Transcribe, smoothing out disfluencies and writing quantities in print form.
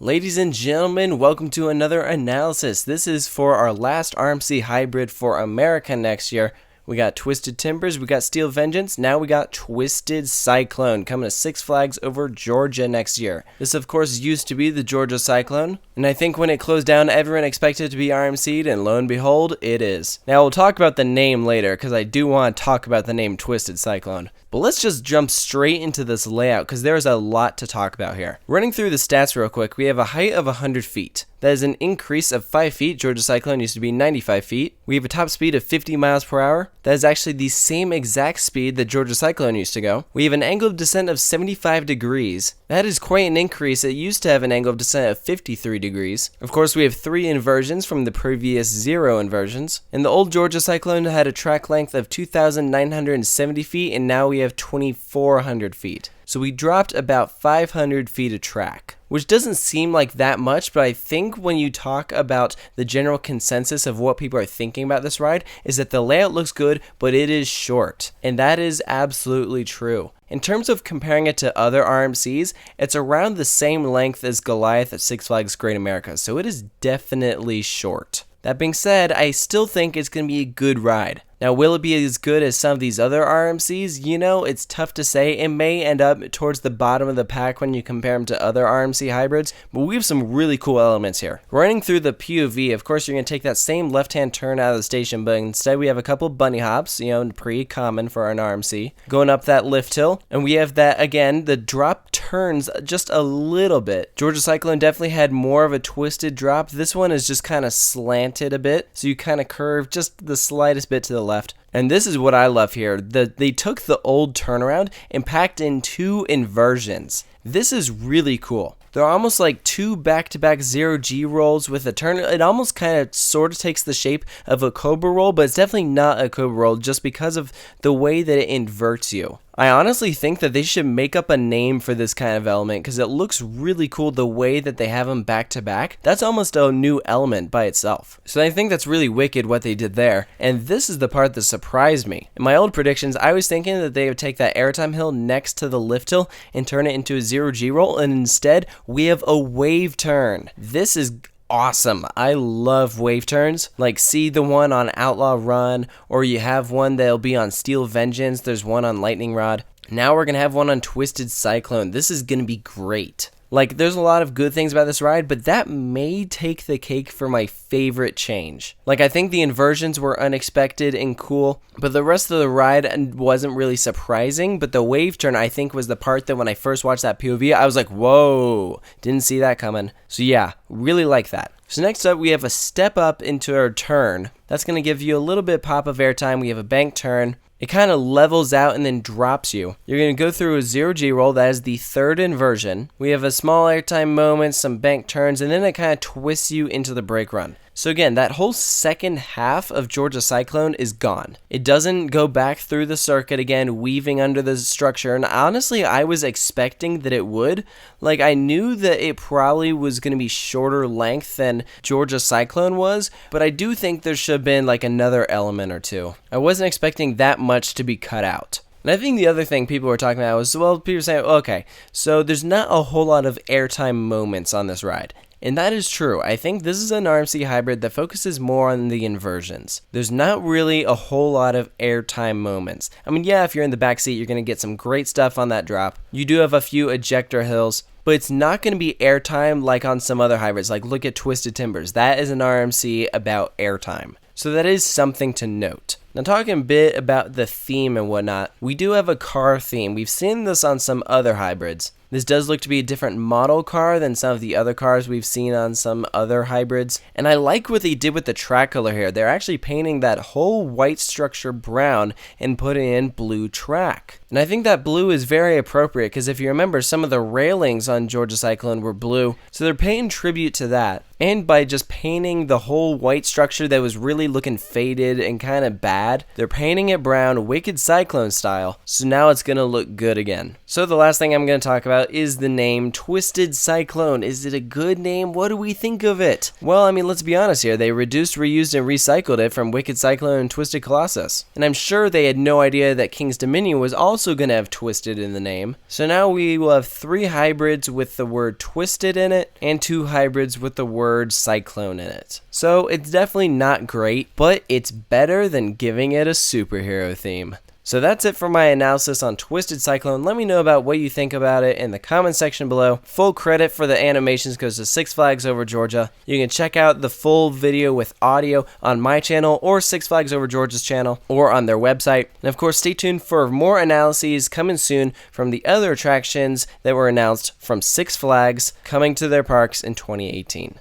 Ladies and gentlemen, welcome to another analysis. This is for our last RMC hybrid for America next year. We got Twisted Timbers, we got Steel Vengeance, now we got Twisted Cyclone coming to Six Flags over Georgia next year. This of course used to be the Georgia Cyclone, and I think when it closed down everyone expected it to be RMC'd, and lo and behold, it is. Now we'll talk about the name later, because I do want to talk about the name Twisted Cyclone. But let's just jump straight into this layout, because there's a lot to talk about here. Running through the stats real quick, we have a height of 100 feet. That is an increase of 5 feet. Georgia Cyclone used to be 95 feet. We have a top speed of 50 miles per hour. That is actually the same exact speed that Georgia Cyclone used to go. We have an angle of descent of 75 degrees. That is quite an increase. It used to have an angle of descent of 53 degrees. Of course, we have 3 inversions from the previous 0 inversions. And the old Georgia Cyclone had a track length of 2,970 feet, and now we have 2,400 feet. So we dropped about 500 feet of track, which doesn't seem like that much, but I think when you talk about the general consensus of what people are thinking about this ride is that the layout looks good, but it is short. And that is absolutely true. In terms of comparing it to other RMCs, it's around the same length as Goliath at Six Flags Great America, so it is definitely short. That being said, I still think it's going to be a good ride. Now, will it be as good as some of these other RMCs? You know, it's tough to say. It may end up towards the bottom of the pack when you compare them to other RMC hybrids, but we have some really cool elements here. Running through the POV, of course, you're going to take that same left-hand turn out of the station, but instead we have a couple bunny hops, pretty common for an RMC. Going up that lift hill, and we have that, again, the drop turns just a little bit. Georgia Cyclone definitely had more of a twisted drop. This one is just kind of slanted a bit, so you kind of curve just the slightest bit to the left. And this is what I love here. They took the old turnaround and packed in 2 inversions. This is really cool. They're almost like 2 back-to-back 0G rolls with a turn. It almost kind of sort of takes the shape of a Cobra roll, but it's definitely not a Cobra roll just because of the way that it inverts you. I honestly think that they should make up a name for this kind of element because it looks really cool the way that they have them back-to-back. That's almost a new element by itself. So I think that's really wicked what they did there, and this is the part that surprised me. In my old predictions, I was thinking that they would take that airtime hill next to the lift hill and turn it into a 0G roll, and instead we have a wave turn. This is awesome. I love wave turns. Like, see the one on Outlaw Run, or you have one that'll be on Steel Vengeance. There's one on Lightning Rod. Now we're gonna have one on Twisted Cyclone. This is gonna be great. Like, there's a lot of good things about this ride, but that may take the cake for my favorite change. Like, I think the inversions were unexpected and cool, but the rest of the ride wasn't really surprising, but the wave turn, I think, was the part that when I first watched that POV, I was like, whoa, didn't see that coming. So yeah, really like that. So next up, we have a step up into our turn. That's going to give you a little bit pop of airtime. We have a bank turn. It kind of levels out and then drops you. You're going to go through a 0G roll. That is the 3rd inversion. We have a small airtime moment, some bank turns, and then it kind of twists you into the brake run. So again, that whole second half of Georgia Cyclone is gone. It doesn't go back through the circuit again, weaving under the structure. And honestly, I was expecting that it would. Like, I knew that it probably was going to be shorter length than Georgia Cyclone was, but I do think there should have been like another element or two. I wasn't expecting that much to be cut out. And I think the other thing people were talking about was, well, people were saying, okay, so there's not a whole lot of airtime moments on this ride. And that is true. I think this is an RMC hybrid that focuses more on the inversions. There's not really a whole lot of airtime moments. I mean, yeah, if you're in the back seat, you're going to get some great stuff on that drop. You do have a few ejector hills, but it's not going to be airtime like on some other hybrids. Like, look at Twisted Timbers. That is an RMC about airtime. So that is something to note. Now, talking a bit about the theme and whatnot, we do have a car theme. We've seen this on some other hybrids. This does look to be a different model car than some of the other cars we've seen on some other hybrids. And I like what they did with the track color here. They're actually painting that whole white structure brown and putting in blue track. And I think that blue is very appropriate because if you remember, some of the railings on Georgia Cyclone were blue. So they're paying tribute to that. And by just painting the whole white structure that was really looking faded and kind of bad, they're painting it brown, Wicked Cyclone style. So now it's going to look good again. So the last thing I'm going to talk about about is the name Twisted Cyclone. Is it a good name? What do we think of it? Well, I mean, let's be honest here. They reduced, reused, and recycled it from Wicked Cyclone and Twisted Colossus. And I'm sure they had no idea that King's Dominion was also going to have Twisted in the name. So now we will have 3 hybrids with the word Twisted in it, and 2 hybrids with the word Cyclone in it. So it's definitely not great, but it's better than giving it a superhero theme. So that's it for my analysis on Twisted Cyclone. Let me know about what you think about it in the comment section below. Full credit for the animations goes to Six Flags Over Georgia. You can check out the full video with audio on my channel or Six Flags Over Georgia's channel or on their website. And of course, stay tuned for more analyses coming soon from the other attractions that were announced from Six Flags coming to their parks in 2018.